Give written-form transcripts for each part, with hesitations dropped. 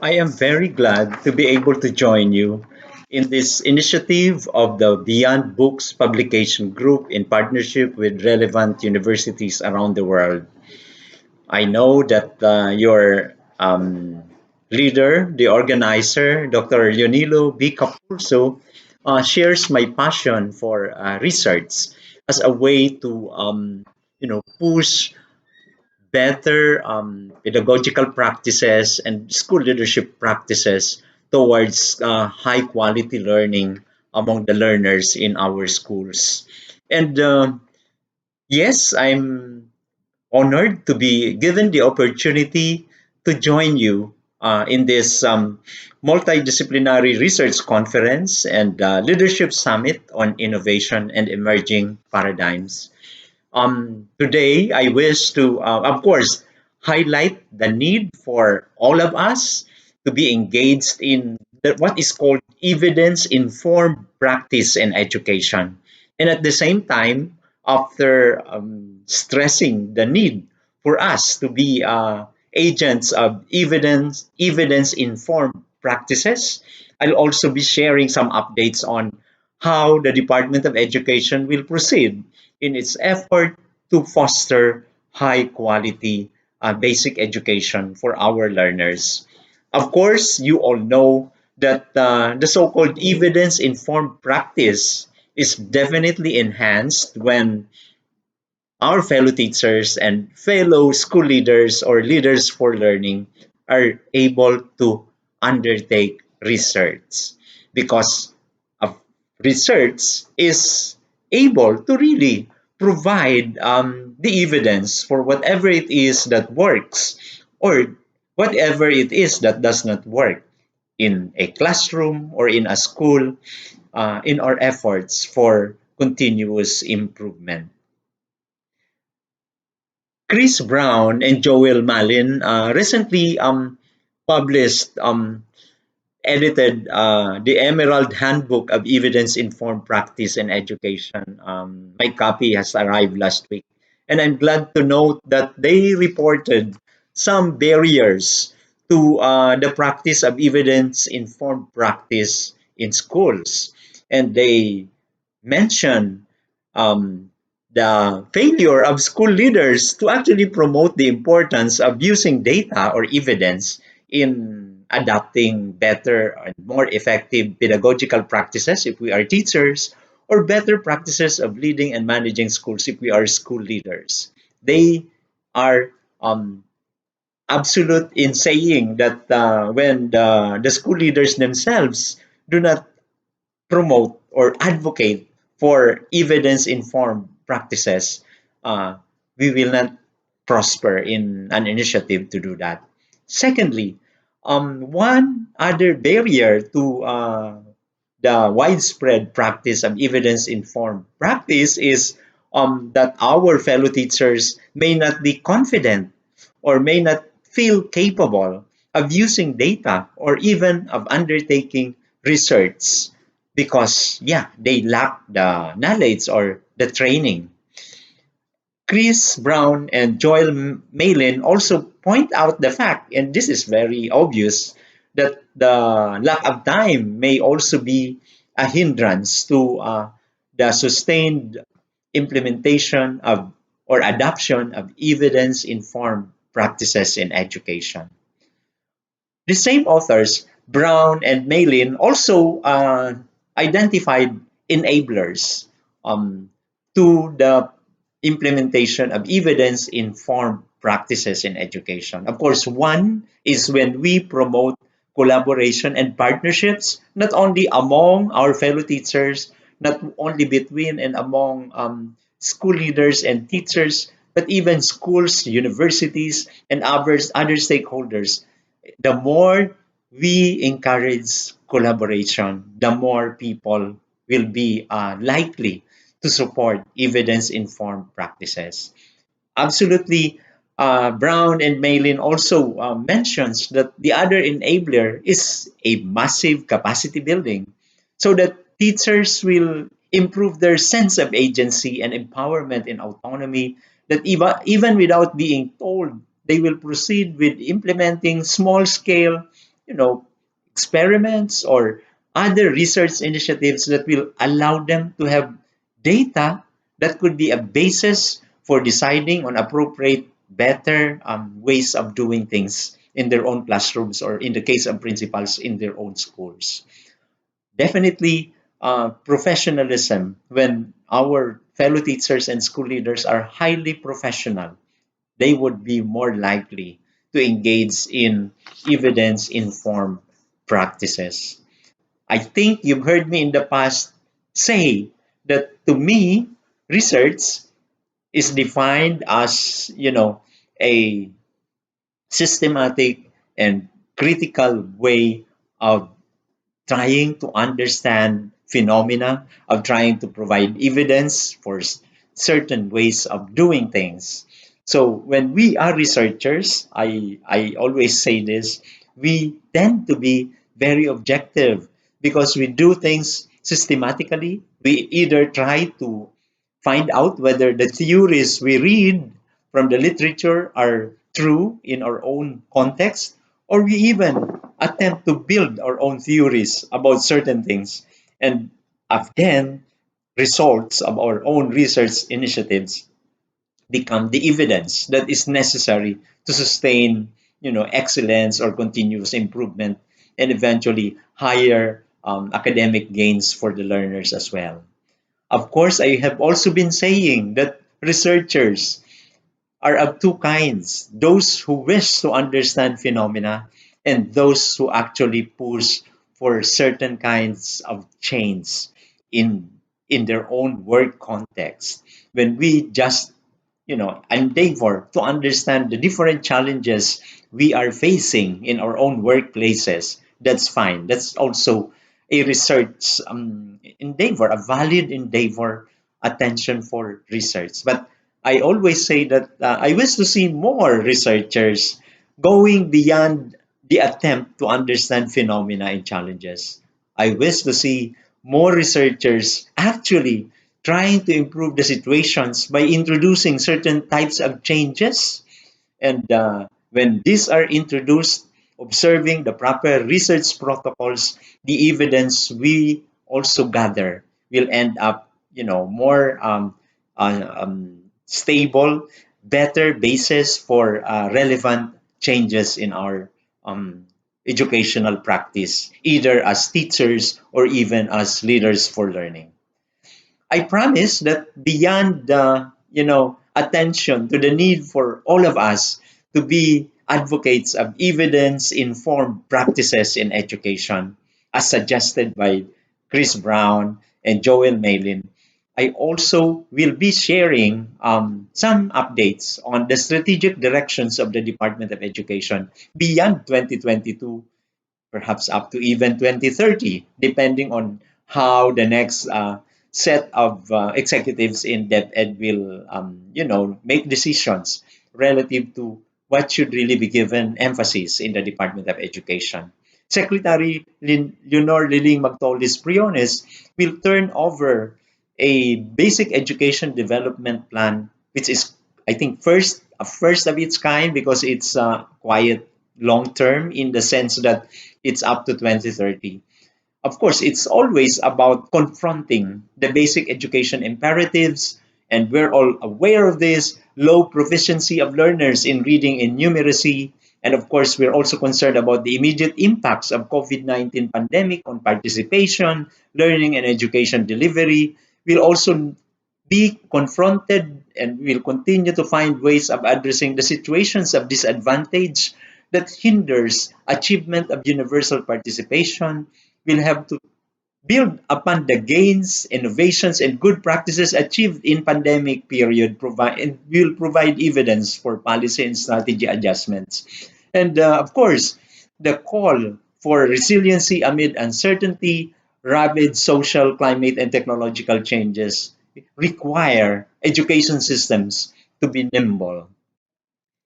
I am very glad to be able to join you in this initiative of the Beyond Books Publication Group in partnership with relevant universities around the world. I know that your leader, the organizer, Dr. Leonilo B. Capurso, shares my passion for research as a way to push better pedagogical practices and school leadership practices towards high quality learning among the learners in our schools. And yes, I'm honored to be given the opportunity to join you in this multidisciplinary research conference and leadership summit on innovation and emerging paradigms. Today, I wish to, of course, highlight the need for all of us to be engaged in what is called evidence informed practice and education. And at the same time, after stressing the need for us to be agents of evidence informed practices, I'll also be sharing some updates on how the Department of Education will proceed in its effort to foster high quality basic education for our learners. Of course, you all know that the so called evidence informed practice is definitely enhanced when our fellow teachers and fellow school leaders or leaders for learning are able to undertake research because of research is able to really provide the evidence for whatever it is that works or whatever it is that does not work in a classroom or in a school in our efforts for continuous improvement. Chris Brown and Joel Malin recently published, edited the Emerald Handbook of Evidence Informed Practice and Education. My copy has arrived last week. And I'm glad to note that they reported some barriers to the practice of evidence informed practice in schools. And they mention the failure of school leaders to actually promote the importance of using data or evidence in adopting better and more effective pedagogical practices if we are teachers, or better practices of leading and managing schools if we are school leaders. They are absolute in saying that when the school leaders themselves do not promote or advocate for evidence informed practices, uh, we will not prosper in an initiative to do that. Secondly, one other barrier to the widespread practice of evidence informed practice is that our fellow teachers may not be confident or may not feel capable of using data or even of undertaking research because yeah they lack the knowledge or the training. Chris Brown and Joel Malin also point out the fact, and this is very obvious, that the lack of time may also be a hindrance to the sustained implementation of or adoption of evidence informed practices in education. The same authors, Brown and Malin, also identified enablers to the implementation of evidence informed practices in education. Of course, one is when we promote collaboration and partnerships, not only among our fellow teachers, not only between and among school leaders and teachers, but even schools, universities, and other stakeholders. The more we encourage collaboration, the more people will be likely to support evidence-informed practices. Absolutely, Brown and Malin also mentions that the other enabler is a massive capacity building so that teachers will improve their sense of agency and empowerment and autonomy that even without being told, they will proceed with implementing small scale you know, experiments or other research initiatives that will allow them to have data that could be a basis for deciding on appropriate, better ways of doing things in their own classrooms or in the case of principals in their own schools. Definitely, professionalism, when our fellow teachers and school leaders are highly professional, they would be more likely to engage in evidence informed practices. I think you've heard me in the past say that to me, research is defined as, a systematic and critical way of trying to understand phenomena, of trying to provide evidence for certain ways of doing things. So when we are researchers, I always say this, we tend to be very objective because we do things systematically. We either try to find out whether the theories we read from the literature are true in our own context, or we even attempt to build our own theories about certain things. And again, results of our own research initiatives become the evidence that is necessary to sustain, excellence or continuous improvement, and eventually higher academic gains for the learners as well. Of course, I have also been saying that researchers are of two kinds: those who wish to understand phenomena and those who actually push for certain kinds of change in their own work context. When we just endeavor to understand the different challenges we are facing in our own workplaces, that's fine. That's also a research endeavor, a valid endeavor, attention for research. But I always say that I wish to see more researchers going beyond the attempt to understand phenomena and challenges. I wish to see more researchers actually trying to improve the situations by introducing certain types of changes. And when these are introduced, observing the proper research protocols, the evidence we also gather will end up, more stable, better basis for relevant changes in our um, educational practice, either as teachers or even as leaders for learning. I promise that beyond the, attention to the need for all of us to be advocates of evidence-informed practices in education, as suggested by Chris Brown and Joel Malin, I also will be sharing some updates on the strategic directions of the Department of Education beyond 2022, perhaps up to even 2030, depending on how the next set of executives in DepEd will, make decisions relative to what should really be given emphasis in the Department of Education. Secretary Leonor Liling Magtolis Priones will turn over a basic education development plan, which is, I think, first of its kind because it's quite long term in the sense that it's up to 2030. Of course, it's always about confronting the basic education imperatives, and we're all aware of this low proficiency of learners in reading and numeracy. And of course, we're also concerned about the immediate impacts of COVID-19 pandemic on participation, learning, and education delivery. We'll also be confronted and will continue to find ways of addressing the situations of disadvantage that hinders achievement of universal participation. We'll have to build upon the gains, innovations, and good practices achieved in pandemic period, provide and will provide evidence for policy and strategy adjustments. And of course, the call for resiliency amid uncertainty, rapid social, climate, and technological changes require education systems to be nimble.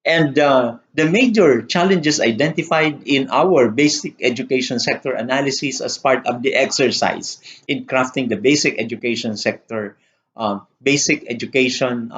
And the major challenges identified in our basic education sector analysis as part of the exercise in crafting the basic education sector, basic education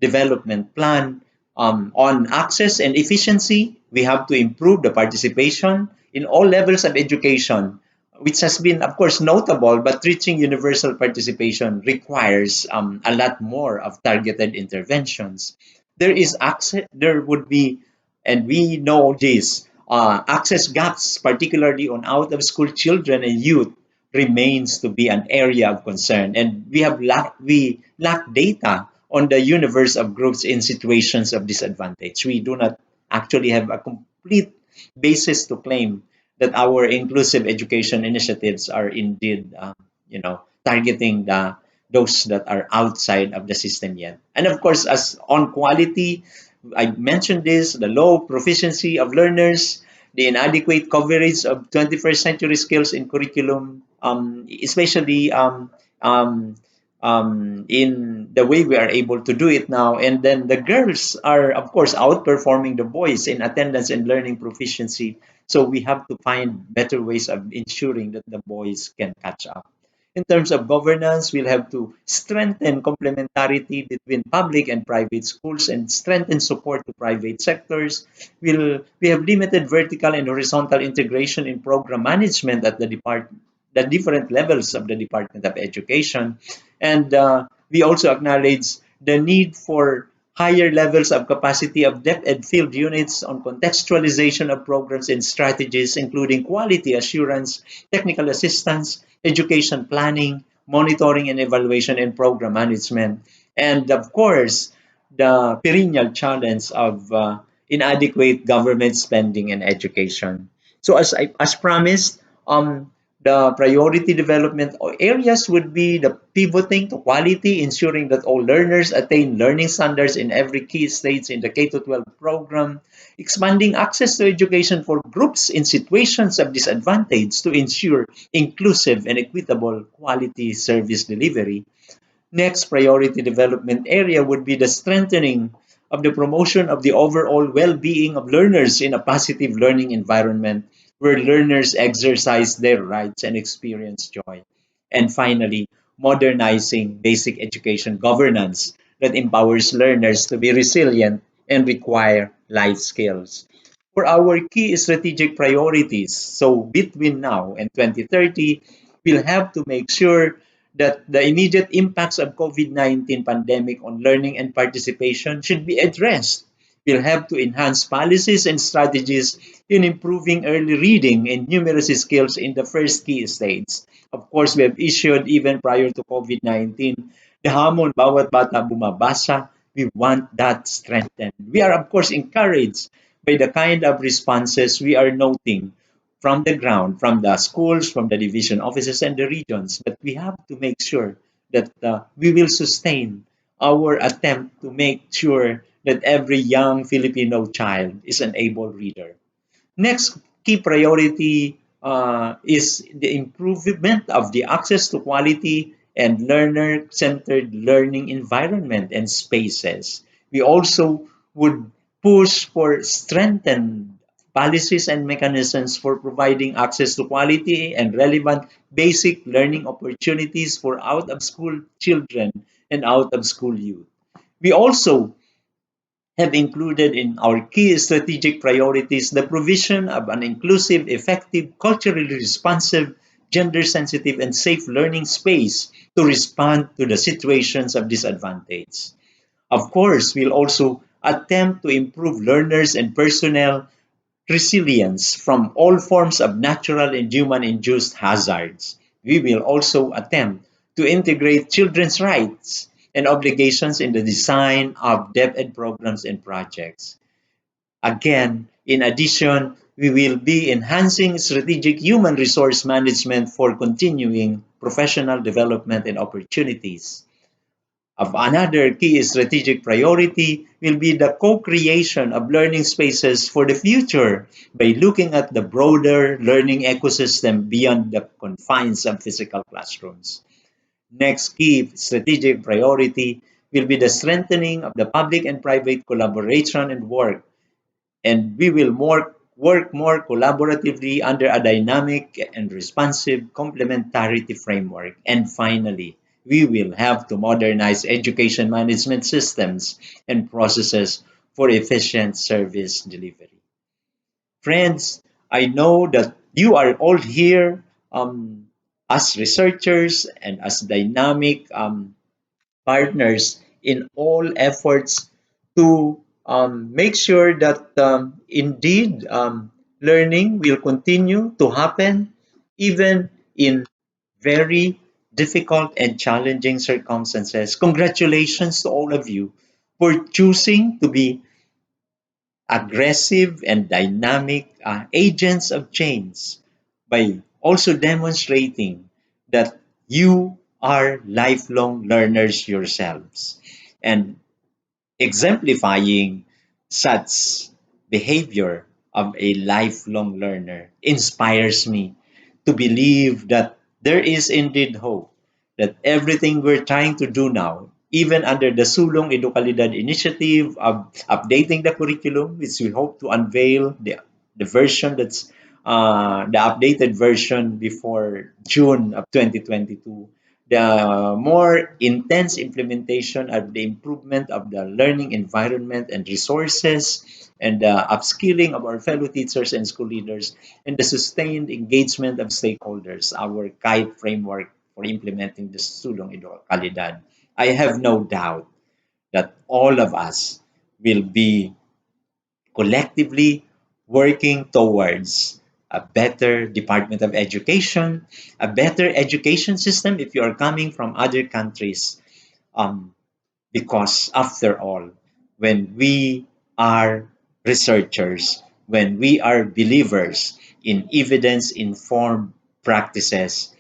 development plan on access and efficiency, we have to improve the participation in all levels of education, which has been, of course, notable, but reaching universal participation requires a lot more of targeted interventions. There is access, there would be, and we know this, access gaps, particularly on out of school children and youth, remains to be an area of concern. And we lack data on the universe of groups in situations of disadvantage. We do not actually have a complete basis to claim that our inclusive education initiatives are indeed, targeting those that are outside of the system yet. And of course, as on quality, I mentioned this: the low proficiency of learners, the inadequate coverage of 21st century skills in curriculum, especially in the way we are able to do it now. And then the girls are, of course, outperforming the boys in attendance and learning proficiency. So we have to find better ways of ensuring that the boys can catch up. In terms of governance, we'll have to strengthen complementarity between public and private schools and strengthen support to private sectors. We have limited vertical and horizontal integration in program management at the different levels of the Department of Education. And we also acknowledge the need for higher levels of capacity of depth and field units on contextualization of programs and strategies, including quality assurance, technical assistance, education planning, monitoring and evaluation, and program management. And of course, the perennial challenge of inadequate government spending in education. So as promised, the priority development areas would be the pivoting to quality, ensuring that all learners attain learning standards in every key stage in the K-12 program, expanding access to education for groups in situations of disadvantage to ensure inclusive and equitable quality service delivery. Next priority development area would be the strengthening of the promotion of the overall well-being of learners in a positive learning environment where learners exercise their rights and experience joy. And finally, modernizing basic education governance that empowers learners to be resilient and require life skills. For our key strategic priorities, so between now and 2030, we'll have to make sure that the immediate impacts of COVID-19 pandemic on learning and participation should be addressed. We'll have to enhance policies and strategies in improving early reading and numeracy skills in the first key stage. Of course, we have issued even prior to COVID-19 the hamon bawat bata bumabasa. We want that strengthened. We are, of course, encouraged by the kind of responses we are noting from the ground, from the schools, from the division offices and the regions. But we have to make sure that we will sustain our attempt to make sure that every young Filipino child is an able reader. Next key priority is the improvement of the access to quality and learner-centered learning environment and spaces. We also would push for strengthened policies and mechanisms for providing access to quality and relevant basic learning opportunities for out-of-school children and out-of-school youth. We also have included in our key strategic priorities the provision of an inclusive, effective, culturally responsive, gender sensitive, and safe learning space to respond to the situations of disadvantage. Of course, we'll also attempt to improve learners and personnel resilience from all forms of natural and human-induced hazards. We will also attempt to integrate children's rights and obligations in the design of DepEd programs and projects. Again, in addition, we will be enhancing strategic human resource management for continuing professional development and opportunities. Of another key strategic priority will be the co-creation of learning spaces for the future by looking at the broader learning ecosystem beyond the confines of physical classrooms. Next key strategic priority will be the strengthening of the public and private collaboration and work, and we will work more collaboratively under a dynamic and responsive complementarity framework. And finally, we will have to modernize education management systems and processes for efficient service delivery. Friends, I know that you are all here as researchers and as dynamic partners in all efforts to make sure that indeed learning will continue to happen even in very difficult and challenging circumstances. Congratulations to all of you for choosing to be aggressive and dynamic agents of change by also demonstrating that you are lifelong learners yourselves and exemplifying such behavior of a lifelong learner inspires me to believe that there is indeed hope, that everything we're trying to do now, even under the Sulong Edukalidad initiative of updating the curriculum, which we hope to unveil the version that's the updated version before June of 2022, the more intense implementation of the improvement of the learning environment and resources, and the upskilling of our fellow teachers and school leaders, and the sustained engagement of stakeholders, our guide framework for implementing the Sulong Kalidad. I have no doubt that all of us will be collectively working towards a better Department of Education, a better education system if you are coming from other countries. Um, because after all, when we are researchers, when we are believers in evidence informed practices,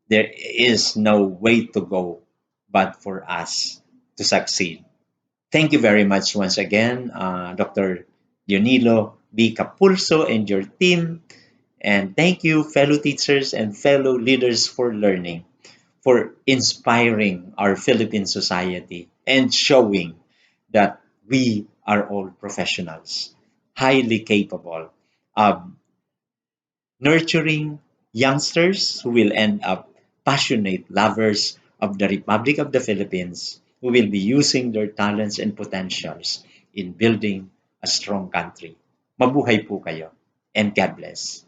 there is no way to go but for us to succeed. Thank you very much once again, Dr. Dionilo B. Capulso and your team. And thank you, fellow teachers and fellow leaders for learning, for inspiring our Philippine society and showing that we are all professionals, highly capable of nurturing youngsters who will end up passionate lovers of the Republic of the Philippines, who will be using their talents and potentials in building a strong country. Mabuhay po kayo and God bless.